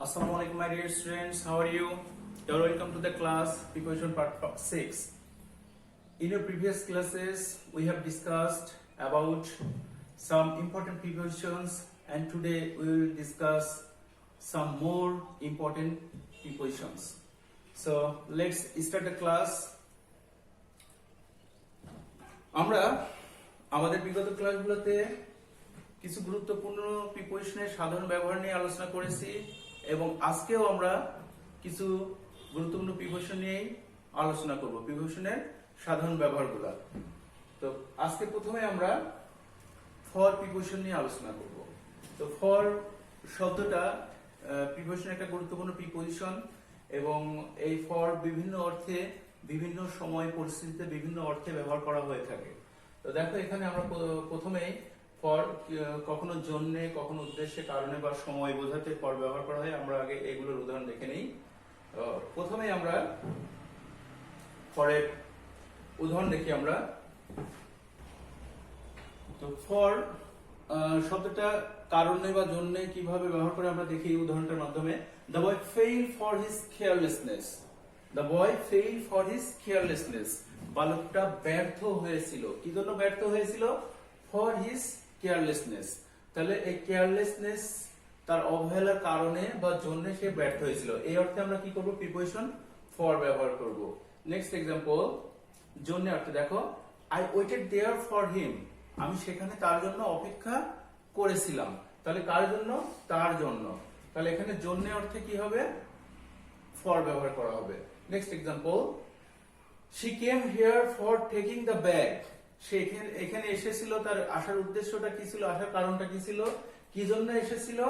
Assalamu alaikum my dear students, how are you? You're welcome to the class preparation part 6. In your previous classes we have discussed about some important prepositions and today we will discuss some more important prepositions. So let's start the class. আমরা আমাদের বিগত ক্লাসগুলোতে কিছু গুরুত্বপূর্ণ প্রিপোজিশনের সাধারণ ব্যবহার নিয়ে আলোচনা করেছি এবং আজকেও আমরা কিছু গুরুত্বপূর্ণ প্রিপোজিশন নিয়ে আলোচনা করব, প্রিপোজিশনের সাধারণ ব্যবহারগুলো। তো আজকে প্রথমে আমরা ফর প্রিপোজিশন নিয়ে আলোচনা করব। তো ফর শব্দটা প্রিপোজিশনের একটা গুরুত্বপূর্ণ প্রিপোজিশন এবং এই ফর বিভিন্ন অর্থে বিভিন্ন সময় পরিস্থিতিতে বিভিন্ন অর্থে ব্যবহার করা হয়ে থাকে। তো দেখো এখানে আমরা প্রথমেই ফর কখনো জন্যে, কখনো উদ্দেশ্যে, কারণে বা সময় বোঝাতে ফর ব্যবহার করা হয়। আমরা আগে এগুলোর উদাহরণ দেখে নিই। প্রথমে আমরা ফরের উদাহরণ দেখি আমরা। তো ফর শব্দটা কারণে বা জন্যে কিভাবে ব্যবহার করে আমরা দেখি এই উদাহরণটার মাধ্যমে। The boy failed for his carelessness. The boy failed for his carelessness. বালকটা ব্যর্থ হয়েছিল। কি জন্য ব্যর্থ হয়েছিল? For his carelessness. তাহলে এই কেয়ারলেসনেস তার অবহেলার কারণে বা জন্য সে ব্যর্থ হয়েছিল। এই অর্থে আমরা কি করব? প্রিপোজিশন ফর ব্যবহার করব। নেক্সট এক্সাম্পল, জন্য অর্থে দেখো, I waited there for him. আমি সেখানে তার জন্য অপেক্ষা করেছিলাম। তাহলে কার জন্য? তার জন্য। তাহলে এখানে জন্য অর্থে কি হবে? ফর ব্যবহার করা হবে। Next example, she came here for taking the bag. সে এখানে এসেছিল, তার আসার উদ্দেশ্যটা কি ছিল, আসার কারণটা কি ছিল, কি জন্য এসেছিল?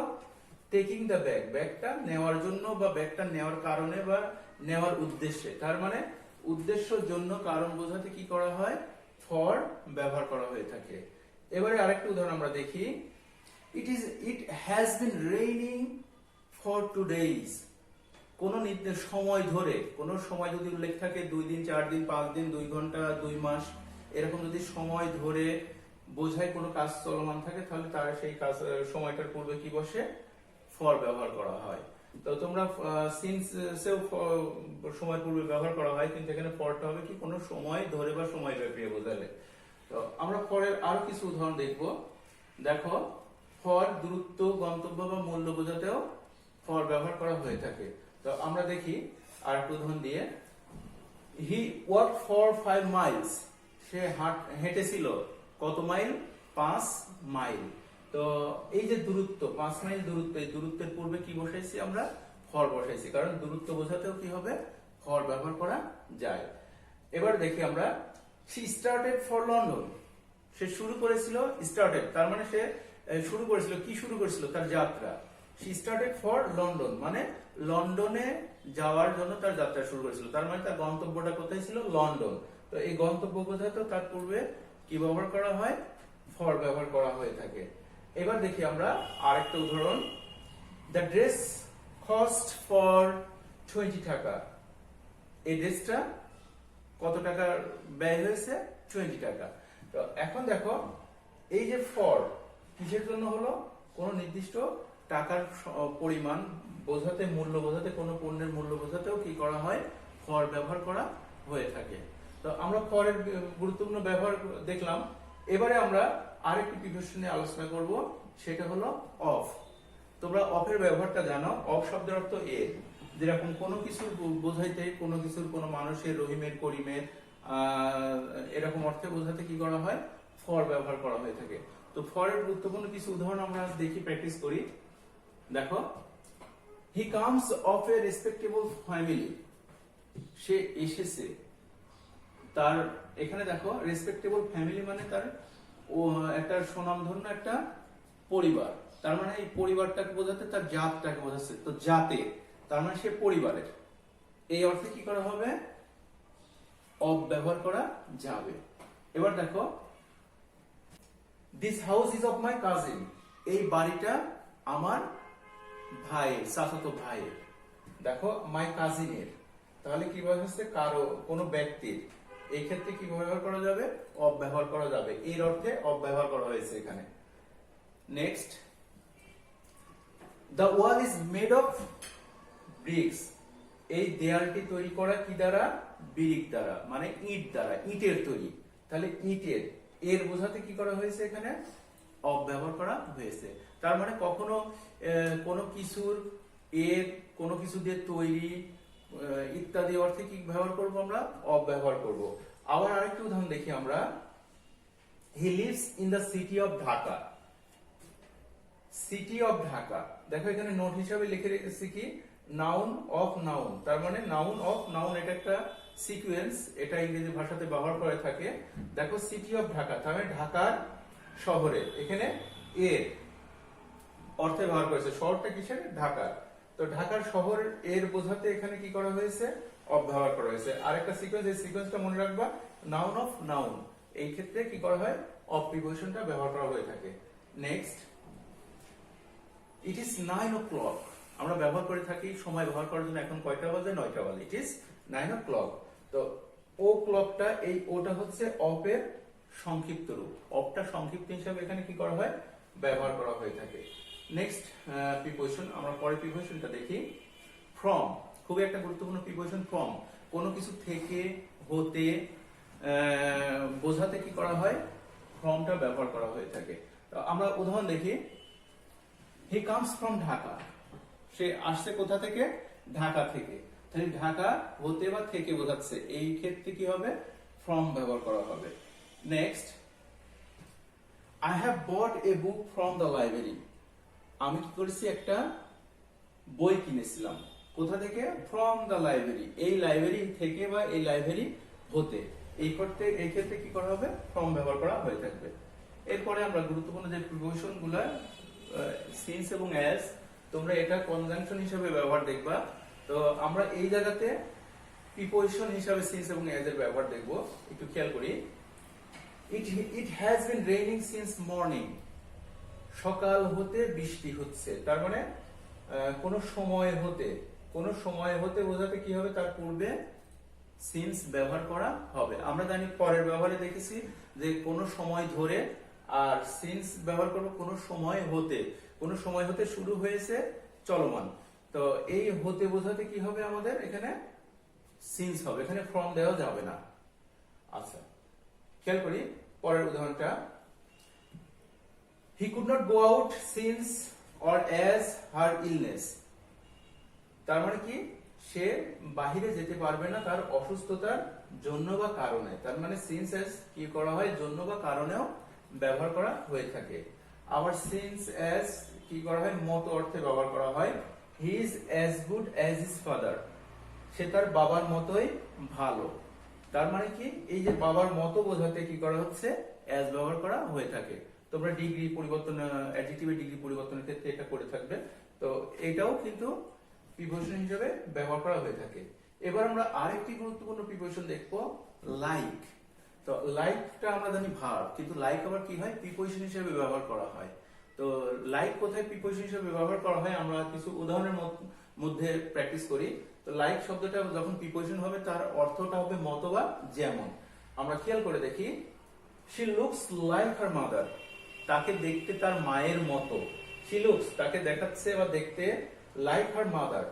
টেকিং দ্য ব্যাগ, ব্যাগটা নেওয়ার জন্য বা ব্যাগটা নেওয়ার কারণে বা নেওয়ার উদ্দেশ্যে। তার মানে উদ্দেশ্য, জন্য, কারণ বোঝাতে কি করা হয়? ফর ব্যবহার করা হয়ে থাকে। এবারে আরেকটা উদাহরণ আমরা দেখি। It has been raining for 2 days. কোন নির্দিষ্ট সময় ধরে, কোন সময় যদি উল্লেখ থাকে 2 দিন, 4 দিন, 5 দিন, 2 ঘন্টা, 2 মাস, এরকম যদি সময় ধরে বোঝায় কোনো কাজ চলমান থাকে তাহলে তার সেই কাজ সময়টার পূর্বে কি বসে? ফর ব্যবহার করা হয়। তো তোমরা সিন্স সেও সময় পূর্বে ব্যবহার করা হয়, কিন্তু এখানে ফরটা হবে কি? কোনো সময় ধরে বা সময় ব্যাপী বোঝালে। তো আমরা ফরের আরো কিছু উদাহরণ দেখব। দেখো, ফর দূরত্ব, গন্তব্য বা মূল্য বোঝাতেও ফর ব্যবহার করা হয়ে থাকে। তো আমরা দেখি আরেকটা উদাহরণ দিয়ে। He walked for 5 miles. সে হেঁটেছিল কত মাইল? 5 মাইল। তো এই যে দূরত্ব, 5 মাইল দূরত্ব, এই দূরত্বের পূর্বে কি বসাইছি? আমরা ফর বসাইছি, কারণ দূরত্ব বোঝাতেও কি হবে? ফর ব্যবহার করা যায়। এবার দেখি আমরা, she started for London. সে শুরু করেছিল, started তার মানে সে শুরু করেছিল, কি শুরু করেছিল? তার যাত্রা। she started for London মানে লন্ডনে যাওয়ার জন্য তার যাত্রা শুরু করেছিল। তার মানে তার গন্তব্যটা কোথায় ছিল? লন্ডন। তো এই গন্তব্য বোঝাতে তার পূর্বে কি ব্যবহার করা হয়? ফর ব্যবহার করা হয়ে থাকে। এবার দেখি আমরা আরেকটা উদাহরণ। The dress cost for 20 টাকা। এই ড্রেসটা কত টাকা ব্যয় হয়েছে? 20 টাকা। তো এখন দেখো, এই যে ফর কিসের জন্য হলো? কোন নির্দিষ্ট টাকার পরিমাণ বোঝাতে, মূল্য বোঝাতে, কোন পণ্যের মূল্য বোঝাতেও কি করা হয়? ফর ব্যবহার করা হয়ে থাকে। তো আমরা ফরের গুরুত্বপূর্ণ ব্যবহার দেখলাম। এবারে আমরা আরেকটি প্রিপোজিশন নিয়ে আলোচনা করব, সেটা হলো অফ। তোমরা অফের ব্যবহারটা জানো। অফ শব্দের অর্থ এর, যেরকম কোনো কিছু বোঝাইতে, কোনো কিছুর, কোনো মানুষের, রহিমের, করিমের, এরকম অর্থে বোঝাতে কি করা হয়? ফর ব্যবহার করা হয়ে থাকে। তো ফরের গুরুত্বপূর্ণ কিছু উদাহরণ আমরা দেখি, প্র্যাকটিস করি। দেখো, he comes of a respectable family. সে এসেছে তার, এখানে দেখো রেসপেক্টেবল ফ্যামিলি মানে তার একটা সুনামধন্য একটা পরিবার। তার মানে এই পরিবারটাকে বোঝাতে তার জাতটাকে বোঝাচ্ছে। তো জাতে, তার মানে সে পরিবারের। এই অর্থে কি করা হবে? অফ ব্যবহার করা যাবে। এবার দেখো, this house is of my cousin. এই বাড়িটা আমার ভাইয়ের, চাচাতো ভাইয়ের। দেখো, মাই কাজিনের, তাহলে কি বোঝাচ্ছে? কারো, কোনো ব্যক্তির। এই ক্ষেত্রে কি ব্যবহার করা যাবে? অফ ব্যবহার করা যাবে। এর অর্থে অফ ব্যবহার করা হয়েছে এখানে। Next, the wall is made of bricks. এই দেয়ালটি তৈরি করা কি দ্বারা? ব্রিক দ্বারা, মানে ইট দ্বারা, ইটের তৈরি। তাহলে ইটের, এর বোঝাতে কি করা হয়েছে? এখানে অফ ব্যবহার করা হয়েছে। তার মানে কখনো কোনো কিছুর এর, কোনো কিছু দিয়ে তৈরি ইত্যাদি অর্থে কি ব্যবহার করব আমরা? অফ ব্যবহার করব। আবার আরেকটি উদাহরণ দেখি আমরা। He lives in the city of Dhaka. City of Dhaka, দেখো এখানে নোট হিসাবে লিখে রেখেছি কি? Noun of noun. তার মানে নাউন অফ নাউন, এটা একটা সিকোয়েন্স, এটা ইংরেজি ভাষাতে ব্যবহার করে থাকে। দেখো সিটি অফ ঢাকা, তার মানে ঢাকার শহরে, এখানে এর অর্থে ব্যবহার করেছে। শহরটা কিসের? ঢাকা। তো ঢাকার শহর এর বোঝাতে এখানে কি করা হয়েছে? অফ ব্যবহার করা হয়েছে। আরেকটা সিকোয়েন্স, এই সিকোয়েন্সটা মনে রাখবা, নাউন অফ নাউন, এই ক্ষেত্রে কি করা হয়? অফ প্রিপোজিশনটা ব্যবহার করা হয়ে থাকে। Next, it is 9 o'clock। আমরা ব্যবহার করে থাকি সময় ব্যবহার করার জন্য। এখন কয়টা বাজে? 9টা বাজে। It is 9 o'clock। তো ও ক্লকটা, এই ওটা হচ্ছে অফ এর সংক্ষিপ্ত রূপ। অফটা সংক্ষিপ্ত হিসাবে এখানে কি করা হয়? ব্যবহার করা হয়ে থাকে। নেক্সট প্রিপোজিশন, আমরা পরে প্রিপোজিশনটা দেখি। ফ্রম, খুবই একটা গুরুত্বপূর্ণ প্রিপোজিশন। ফ্রম, কোনো কিছু থেকে, হতে বোঝাতে কি করা হয়? ফ্রমটা ব্যবহার করা হয়ে থাকে। তো আমরা উদাহরণ দেখি। He comes from Dhaka. সে আসছে কোথা থেকে? ঢাকা থেকে। তাহলে ঢাকা হতে বা থেকে বোঝাচ্ছে, এই ক্ষেত্রে কি হবে? ফ্রম ব্যবহার করা হবে। Next, I have bought A book from the library. আমি কি করেছি? একটা বই কিনেছিলাম। কোথা থেকে? ফ্রম দ্য লাইব্রেরি, এই লাইব্রেরি থেকে বা এই লাইব্রেরি হতে। এই ক্ষেত্রে কি করা হবে? ফ্রম ব্যবহার করা হয়ে থাকবে। এরপরে আমরা গুরুত্বপূর্ণ যে প্রিপোজিশন গুলা, সিন্স এবং অ্যাজ, তোমরা এটা কনজাংশন হিসেবে ব্যবহার দেখবা। তো আমরা এই জায়গাতে প্রিপোজিশন হিসাবে সিন্স এবং অ্যাজ এর ব্যবহার দেখব। একটু খেয়াল করি। It has been raining since morning. সকাল হতে বৃষ্টি হচ্ছে। তার মানে কোন সময় হতে, কোন সময় হতে বোঝাতে কি হবে? তার পূর্বে সিন্স ব্যবহার করা হবে। আমরা জানি পরের ব্যবহারে দেখেছি যে কোন সময় ধরে, আর সিন্স ব্যবহার করব কোন সময় হতে। কোন সময় হতে শুরু হয়েছে, চলমান। তো এই হতে বোঝাতে কি হবে? আমাদের এখানে সিন্স হবে, এখানে ফ্রম দেওয়া যাবে না। আচ্ছা, খেয়াল করি পরের উদাহরণটা। He could not go out since or as her illness. তার মানে কি? সে বাহিরে যেতে পারবে না তার অসুস্থতার জন্য বা কারণে। তার মানে সিন্স অ্যাজ কি করা হয়? জন্য বা কারণেও ব্যবহার করা হয়ে থাকে। আবার সিন্স অ্যাজ কি করা হয়? মতো অর্থে ব্যবহার করা হয়। He is as good as his father. সে তার বাবার মতোই ভালো। তার মানে কি? এই যে বাবার মতো বোঝাতে কি করা হচ্ছে? অ্যাজ ব্যবহার করা হয়ে থাকে। তোমরা ডিগ্রি পরিবর্তন, অ্যাডজেক্টিভের ডিগ্রি পরিবর্তনের ক্ষেত্রে এটা করে থাকবে। তো এটাও কিন্তু প্রিপোজিশন হিসেবে ব্যবহার করা হয়ে থাকে। এবার আমরা আরেকটি গুরুত্বপূর্ণ প্রিপোজিশন দেখবো, লাইক। তো লাইকটা আমরা জানি ভার্ব, কিন্তু লাইক আবার কি হয়? প্রিপোজিশন হিসেবে ব্যবহার করা হয়। তো লাইক কোথায় প্রিপোজিশন হিসেবে ব্যবহার করা হয়? আমরা কিছু উদাহরণের মধ্যে প্র্যাকটিস করি। তো লাইক শব্দটা যখন প্রিপোজিশন হবে, তার অর্থটা হবে মতো বা যেমন। আমরা খেয়াল করে দেখি। She looks like her mother. তাকে দেখতে তার মায়ের মতো। শি লুকস, তাকে দেখাচ্ছে বা দেখতে, লাইক হার মাদার,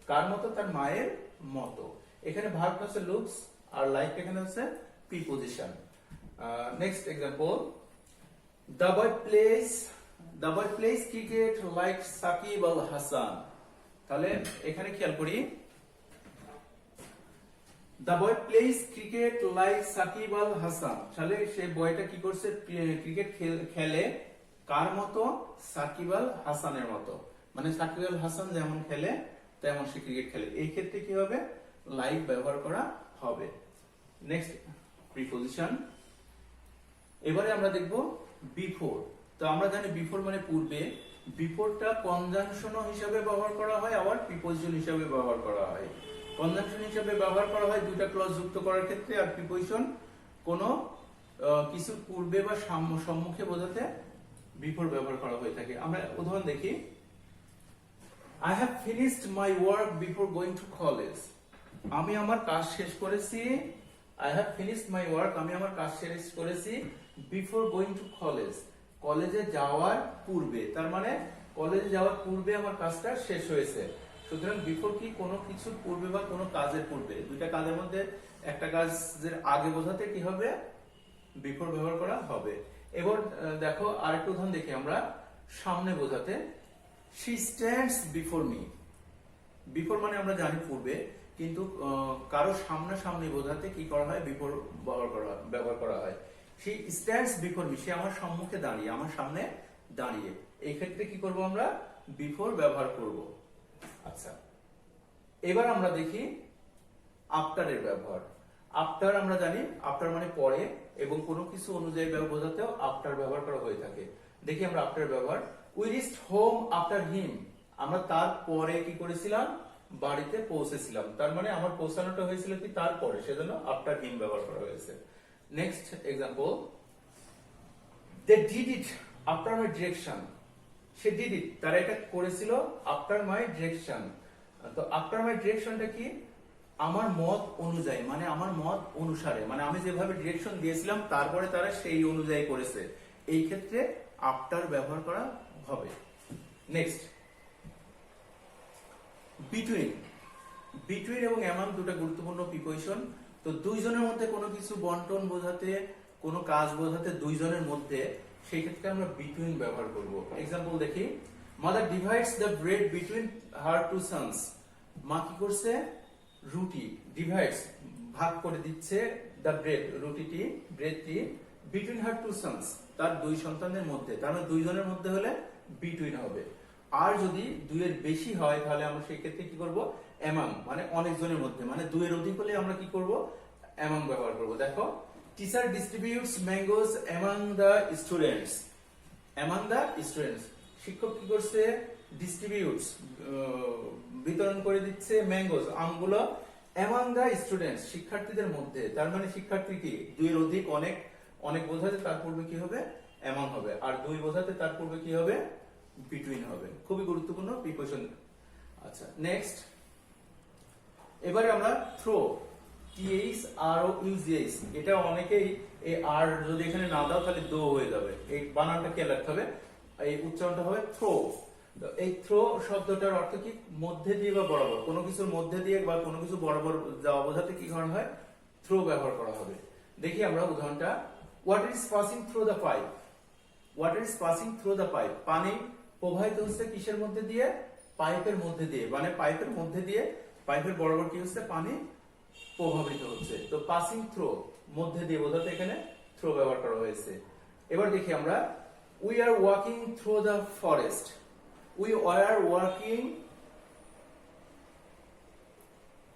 কার মতো? তার মায়ের মতো। এখানে ভার্বটা হচ্ছে লুকস, আর লাইক এখানে হচ্ছে preposition. Next example, the boy plays cricket like Sakib Al Hasan. তাহলে এখানে খেয়াল করি, the boy plays cricket like Sakib Al Hasan. তাহলে সেই বয়টা কি করছে? ক্রিকেট খেলে কার মতো? সাকিব আল হাসানের মতো। মানে সাকিব আল হাসান যেমন খেলে তেমন সে ক্রিকেট খেলে। এই ক্ষেত্রে কি হবে? লাইক ব্যবহার করা হবে। Next preposition. এবারে আমরা দেখব বিফোর। তো আমরা জানি বিফোর মানে পূর্বে। বিফোরটা কনজাংশন হিসাবে ব্যবহার করা হয়, আবার প্রিপোজিশন হিসাবে ব্যবহার করা হয়। কনজাংশন হিসাবে ব্যবহার করা হয় দুইটা ক্লজ যুক্ত করার ক্ষেত্রে, আর প্রিপোজিশন কোনো কিছু পূর্বে বা সম্মুখে বোঝাতে বিফোর ব্যবহার করা হয়ে থাকে। আমরা উদাহরণ দেখি। I have finished my work before going to college. আমি আমার কাজ শেষ করেছি। I have finished my work, আমি আমার কাজ শেষ করেছি before going to college, কলেজে যাওয়ার পূর্বে। তার মানে কলেজে যাওয়ার পূর্বে আমার কাজটা শেষ হয়েছে। সুতরাং বিফোর কি কোনো কিছুর পূর্বে বা কোনো কাজের পূর্বে, দুইটা কাজের মধ্যে একটা কাজের আগে বোঝাতে কি হবে, বিফোর ব্যবহার করা হবে। এবার দেখো আরেকটা উদাহরণ দেখি আমরা সামনে বোঝাতে, she stands before me। Before মানে আমরা জানি পূর্বে, কিন্তু কারো সামনাসামনি বোঝাতে কি করা হয়, বিফোর ব্যবহার করা হয়। she stands before me, সে আমার সম্মুখে দাঁড়িয়ে, আমার সামনে দাঁড়িয়ে। এই ক্ষেত্রে কি করব আমরা, বিফোর ব্যবহার করব। আচ্ছা, এবার আমরা দেখি আফটারের ব্যবহার। আফটার আমরা জানি আফটার মানে পরে, এবং কোনো কিছু অনুযায়ী বোঝাতেও আফটার ব্যবহার করা হয়ে থাকে। দেখি আমরা আফটার ব্যবহার, we reached home after him, আমরা তার পরে কি করেছিলাম, বাড়িতে পৌঁছেছিলাম। তার মানে আমার পৌঁছানোটা হয়েছিল কি তারপরে, সেজন্য আফটার হিম ব্যবহার করা হয়েছে। Next example, they did it after my direction, সে ডিড ইট, তারা এটা করেছিল আফটার মাই ডিরেকশন। তো আফটার মাই ডিরেকশনটা কি, আমার মত অনুযায়ী, মানে আমার মত অনুসারে, মানে আমি যেভাবে ডিরেকশন দিয়েছিলাম তারপরে তারা সেই অনুযায়ী করেছে। এই ক্ষেত্রে আফটার ব্যবহার করা হবে। Next, between. বিটুইন এবং অ্যামং দুটো গুরুত্বপূর্ণ প্রিপোজিশন। তো দুইজনের মধ্যে কোনো কিছু বন্টন বোঝাতে, কোনো কাজ বোঝাতে দুইজনের মধ্যে, সেই ক্ষেত্রে আমরা বিটুইন ব্যবহার করব। এক্সাম্পল দেখি, mother divides the bread between her two sons, মা কি করছে, রুটি, ডিভাইডস ভাগ করে দিচ্ছে, দ্য ব্রেড রুটিটি, ব্রেডটি, বিটুইন হার টু সন্স তার দুই সন্তানের মধ্যে। তার মানে দুইজনের মধ্যে হলে বিটুইন হবে। আর যদি দুইয়ের বেশি হয় তাহলে আমরা সেই ক্ষেত্রে কি করব, অ্যামাং, মানে অনেকজনের মধ্যে, মানে দুইয়ের অধিক হলে আমরা কি করব, অ্যামাং ব্যবহার করব। দেখো, teacher distributes mangoes among the students, among the students, শিক্ষক কি করছে, ডিস্ট্রিবিউটস বিতরণ করে দিচ্ছে, ম্যাঙ্গোস আমগুলো, অ্যামাং দ্য স্টুডেন্টস শিক্ষার্থীদের মধ্যে। তার মানে শিক্ষার্থী কি, দুইয়ের অধিক, অনেক, অনেক বোঝাতে তার পূর্বে কি হবে, অ্যামাং হবে, আর দুই বোঝাতে তার পূর্বে কি হবে, বিটুইন হবে। খুবই গুরুত্বপূর্ণ প্রিপোজিশন। আচ্ছা, নেক্সট, এবারে আমরা থ্রো, THROUGH, এটা অনেকেই এই আর যদি এখানে না দাও তাহলে দো হয়ে যাবে, এই বানানটা খেয়াল রাখতে হবে, এই উচ্চারণটা হবে থ্রো। এই থ্রো শব্দটার অর্থ কি, মধ্যে দিয়ে বা বরাবর, কোনো কিছুর মধ্যে দিয়ে বা কোনো কিছু বরাবর যাওয়া বোঝাতে কি করা হয়, থ্রো ব্যবহার করা হবে। দেখি আমরা উদাহরণটা, water is passing through the pipe, water is passing through the pipe, পানি প্রবাহিত হচ্ছে কিসের মধ্যে দিয়ে, পাইপের মধ্যে দিয়ে, মানে পাইপের মধ্যে দিয়ে, পাইপের বরাবর কি হচ্ছে, পানি প্রভাবিত হচ্ছে। তো পাসিং থ্রু, মধ্যে দিয়ে বোঝাতে এখানে থ্রো ব্যবহার করা হয়েছে। এবার দেখি আমরা, we are walking through the forest, we are walking,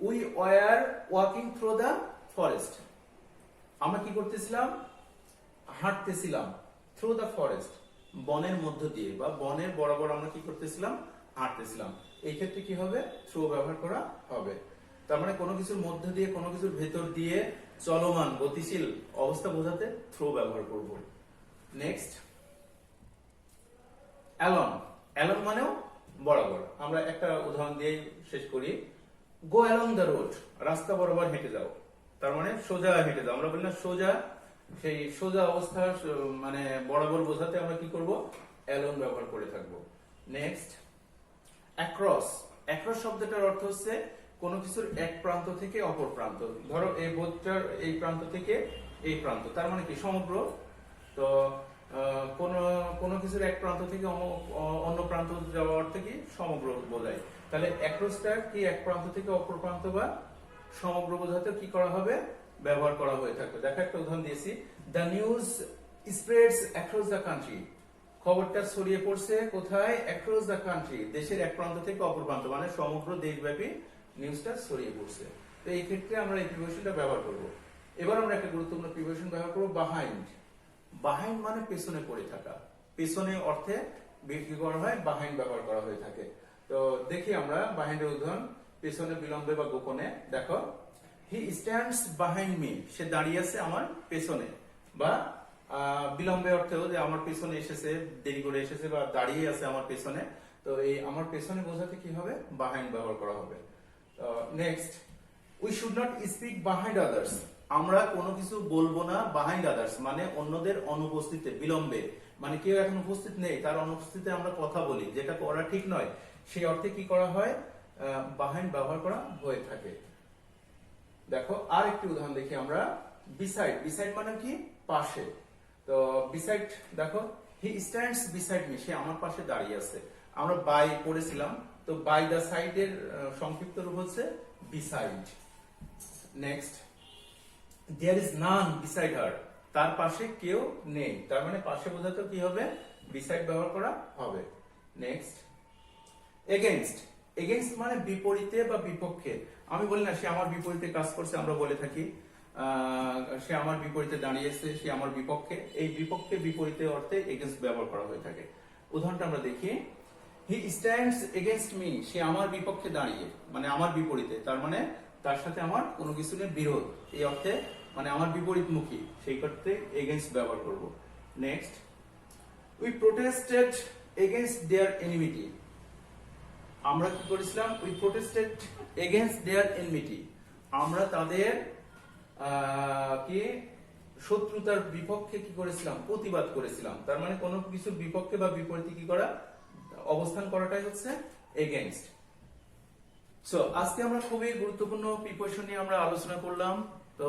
we are walking through the forest, আমরা কি করতেছিলাম, হাঁটতেছিলাম, থ্রু দ্য ফরেস্ট বনের মধ্য দিয়ে বা বনের বরাবর আমরা কি করতেছিলাম, হাঁটতেছিলাম। এই ক্ষেত্রে কি হবে, থ্রু ব্যবহার করা হবে। তার মানে কোনো কিছুর মধ্যে দিয়ে, কোনো কিছুর ভেতর দিয়ে চলমান, গতিশীল অবস্থা বোঝাতে থ্রো ব্যবহার করব। নেক্সট, অ্যালং, অ্যালং মানেও বরাবর। আমরা একটা উদাহরণ দিয়ে শেষ করি, গো অ্যালং দ্য রোড, রাস্তা বরাবর হেঁটে যাও, তার মানে সোজা হেঁটে যাও। আমরা বলি না সোজা, সেই সোজা অবস্থা মানে বরাবর বোঝাতে আমরা কি করব, অ্যালং ব্যবহার করে থাকবো। নেক্সট, অ্যাক্রস, অ্যাক্রস শব্দটার অর্থ হচ্ছে কোনো কিছুর এক প্রান্ত থেকে অপর প্রান্ত। ধরো এই বোধটার এই প্রান্ত থেকে এই প্রান্ত, তার মানে কি সমগ্র। তো কোনো কিছুর এক প্রান্ত থেকে অন্য প্রান্ত যাওয়ার অর্থ কি, সমগ্র বোঝায়। তাহলে অ্যাক্রসটা কি, এক প্রান্ত থেকে অপর প্রান্ত বা সমগ্র বোঝাতে কি করা হবে, ব্যবহার করা হয়ে থাকবে। দেখো একটা উদাহরণ দিয়েছি, the news spreads across the country, খবরটা ছড়িয়ে পড়ছে কোথায়, অ্যাক্রস দ্য কান্ট্রি, দেশের এক প্রান্ত থেকে অপর প্রান্ত, মানে সমগ্র দেশব্যাপী নিউজটা ছড়িয়ে পড়ছে। তো এই ক্ষেত্রে আমরা এই প্রিপোজিশনটা ব্যবহার করব। এবার আমরা একটা গুরুত্বপূর্ণ প্রিপোজিশন ব্যবহার করব, বাহাইন্ড। বাহাইন্ড মানে পেছনে পড়ে থাকা, পেছনে অর্থে বিক্রি করা হয়, বাহাইন্ড ব্যবহার করা হয়ে থাকে। তো দেখি আমরা বাহাইন্ডের উদাহরণ, পেছনে বিলম্বে বা গোপনে। দেখো, হি স্ট্যান্ডস বাহাইন্ড মি, সে দাঁড়িয়ে আছে আমার পেছনে, বা বিলম্বে অর্থেও যে আমার পেছনে এসেছে, দেরি করে এসেছে, বা দাঁড়িয়ে আছে আমার পেছনে। তো এই আমার পেছনে বোঝাতে কি হবে, বাহাইন্ড ব্যবহার করা হবে। Next, we should not speak behind others, আমরা কোনো কিছু বলবো না বাহাইন্ড আদার্স, মানে অন্যদের অনুপস্থিতিতে, বিলম্বে, মানে কেউ এখন উপস্থিত নেই, তার অনুপস্থিতিতে আমরা কথা বলি, যেটা করা ঠিক নয়, সেই অর্থে কি করা হয়, behind ব্যবহার করা হয়ে থাকে। দেখো আর একটি উদাহরণ দেখি আমরা, beside, beside মানে কি, পাশে। তো beside দেখো, he stands beside me, সে আমার পাশে দাঁড়িয়ে আছে। আমরা by পড়েছিলাম, তো by the side এর সংক্ষিপ্ত রূপ হচ্ছে beside। Next, there is none beside her, তার পাশে কেউ নেই, তার মানে পাশে বোঝাতে কি হবে, beside ব্যবহার করা হবে। নেক্সট, against, against মানে বিপরীতে বা বিপক্ষে। আমি বলি না সে আমার বিপরীতে কাজ করছে, আমরা বলে থাকি সে আমার বিপরীতে দাঁড়িয়েছে, সে আমার বিপক্ষে। এই বিপক্ষে বিপরীতে অর্থে against ব্যবহার করা হয়ে থাকে। উদাহরণটা আমরা দেখি, he stands against me, সে আমার বিপক্ষে দাঁড়িয়ে, মানে আমার বিপরীতে, তার মানে তার সাথে আমার কোনো কিছু নিয়ে বিরোধ, এই অর্থে মানে আমার বিপরীতমুখী, সেই ক্ষেত্রে against ব্যবহার করব। Next, we protested against their enmity, আমরা কি করেছিলাম, we protested against their enmity, আমরা তাদের কি শত্রুতার বিপক্ষে কি করেছিলাম, প্রতিবাদ করেছিলাম। তার মানে কোনো কিছুর বিপক্ষে বা বিপরীতে কি করা, অবস্থান করাটাই হচ্ছে against। সো আজকে আমরা খুবই গুরুত্বপূর্ণ প্রিপোজিশন নিয়ে আমরা আলোচনা করলাম। তো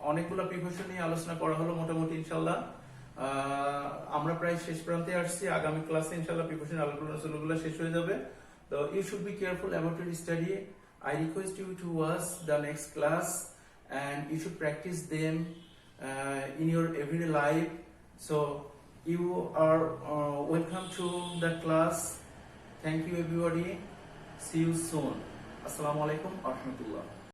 অনেকগুলো প্রিপোজিশন নিয়ে আলোচনা করা হলো মোটামুটি, ইনশাআল্লাহ আমরা প্রায় শেষ প্রান্তে আসছি। আগামী ক্লাসে ইনশাআল্লাহ প্রিপোজিশন আলোচনাগুলো শেষ হয়ে যাবে। তো you should be careful about your study. I request you to watch the next class and you should practice them in your everyday life. So you are welcome to the class. Thank you everybody. See you soon. Assalamu alaikum wa rahmatullah.